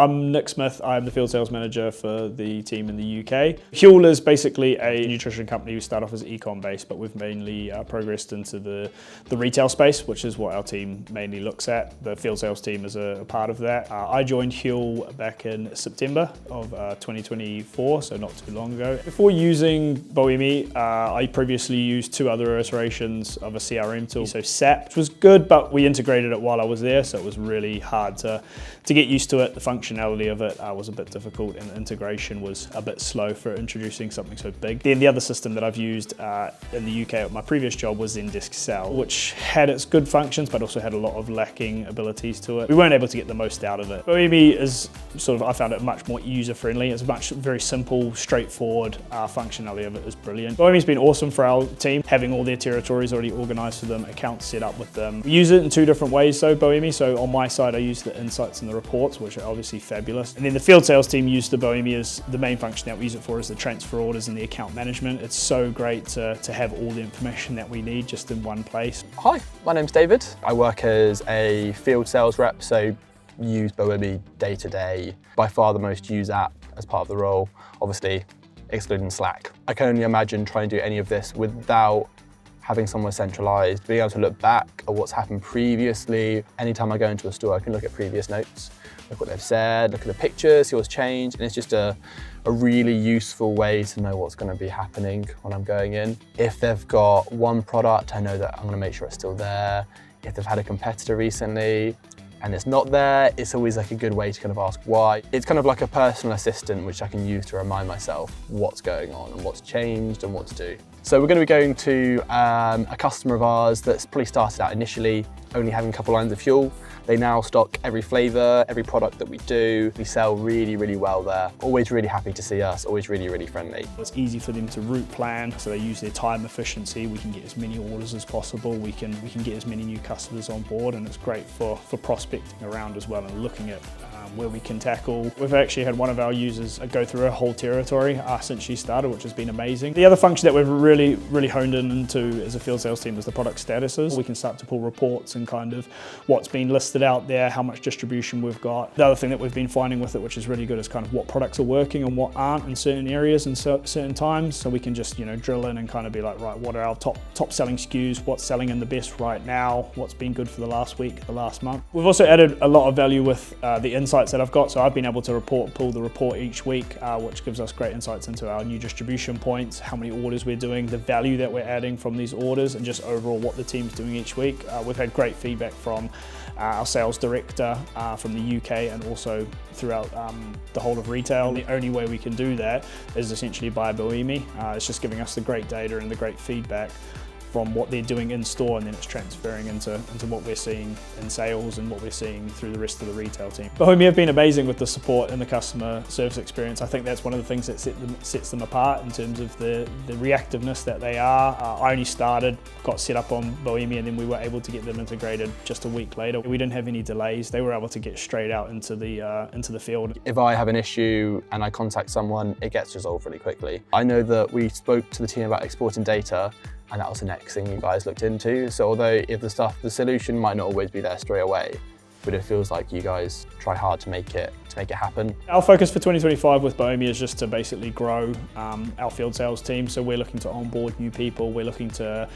I'm Nick Smith. I'm the field sales manager for the team in the UK. Huel is basically a nutrition company. We start off as e-com based, but we've mainly progressed into the retail space, which is what our team mainly looks at. The field sales team is a part of that. I joined Huel back in September of 2024, so not too long ago. Before using Bowimi, I previously used two other iterations of a CRM tool. So SAP, which was good, but we integrated it while I was there, so it was really hard to get used to it. The functionality of it was a bit difficult, and the integration was a bit slow for introducing something so big. Then the other system that I've used in the UK at my previous job was Zendesk Sell, which had its good functions, but also had a lot of lacking abilities to it. We weren't able to get the most out of it. Bowimi is I found it much more user-friendly. It's very simple, straightforward. Functionality of it is brilliant. Bowimi's been awesome for our team, having all their territories already organized for them, accounts set up with them. We use it in two different ways though, Bowimi. So on my side, I use the insights and the reports, which are obviously fabulous. And then the field sales team use the Bowimi as the main function that we use it for is the transfer orders and the account management. It's so great to have all the information that we need just in one place. Hi, my name's David. I work as a field sales rep, so use Bowimi day to day. By far the most used app as part of the role, obviously excluding Slack. I can only imagine trying to do any of this without having somewhere centralized, being able to look back at what's happened previously. Anytime I go into a store, I can look at previous notes, look what they've said, look at the pictures, see what's changed, and it's just a really useful way to know what's going to be happening when I'm going in. If they've got one product, I know that I'm going to make sure it's still there. If they've had a competitor recently and it's not there, it's always like a good way to kind of ask why. It's kind of like a personal assistant which I can use to remind myself what's going on and what's changed and what to do. So we're going to be going to a customer of ours that's probably started out initially only having a couple lines of fuel. They now stock every flavour, every product that we do. We sell really, really well there. Always really happy to see us, always really, really friendly. It's easy for them to route plan, so they use their time efficiency. We can get as many orders as possible. We can get as many new customers on board, and it's great for prospecting around as well and looking at where we can tackle. We've actually had one of our users go through a whole territory since she started, which has been amazing. The other function that we've really honed into as a field sales team is the product statuses. We can start to pull reports and kind of what's been listed out there, how much distribution we've got. The other thing that we've been finding with it, which is really good, is kind of what products are working and what aren't in certain areas and certain times. So we can just drill in and kind of be like, right, what are our top selling SKUs? What's selling in the best right now? What's been good for the last week, the last month? We've also added a lot of value with the insights that I've got. So I've been able to pull the report each week, which gives us great insights into our new distribution points, how many orders we're doing, the value that we're adding from these orders, and just overall what the team's doing each week. We've had great feedback from our sales director from the UK and also throughout the whole of retail. And the only way we can do that is essentially by Bowimi. It's just giving us the great data and the great feedback from what they're doing in store, and then it's transferring into what we're seeing in sales and what we're seeing through the rest of the retail team. Bowimi have been amazing with the support and the customer service experience. I think that's one of the things that sets them apart in terms of the reactiveness that they are. I only got set up on Bowimi, and then we were able to get them integrated just a week later. We didn't have any delays. They were able to get straight out into the field. If I have an issue and I contact someone, it gets resolved really quickly. I know that we spoke to the team about exporting data, and that was the next thing you guys looked into. So although the solution might not always be there straight away, but it feels like you guys try hard to make it happen. Our focus for 2025 with Bowimi is just to basically grow our field sales team. So we're looking to onboard new people. We're looking to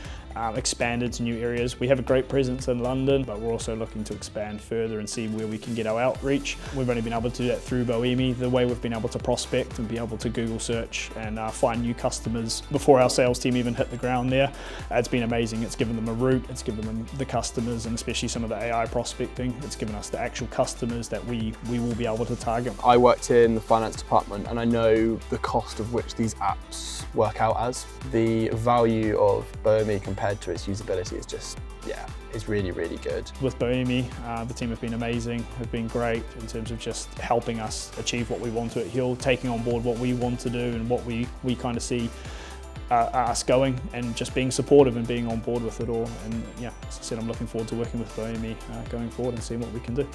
expand into new areas. We have a great presence in London, but we're also looking to expand further and see where we can get our outreach. We've only been able to do that through Bowimi. The way we've been able to prospect and be able to Google search and find new customers before our sales team even hit the ground there, it's been amazing. It's given them a route, it's given them the customers, and especially some of the AI prospecting. It's given us the actual customers that we will be able to target. I worked in the finance department, and I know the cost of which these apps work out as. The value of Bowimi compared to its usability is just, it's really, really good. With Bowimi, the team have been amazing, have been great in terms of just helping us achieve what we want to at Huel, taking on board what we want to do and what we kind of see us going, and just being supportive and being on board with it all. And as I said, I'm looking forward to working with Bowimi going forward and seeing what we can do.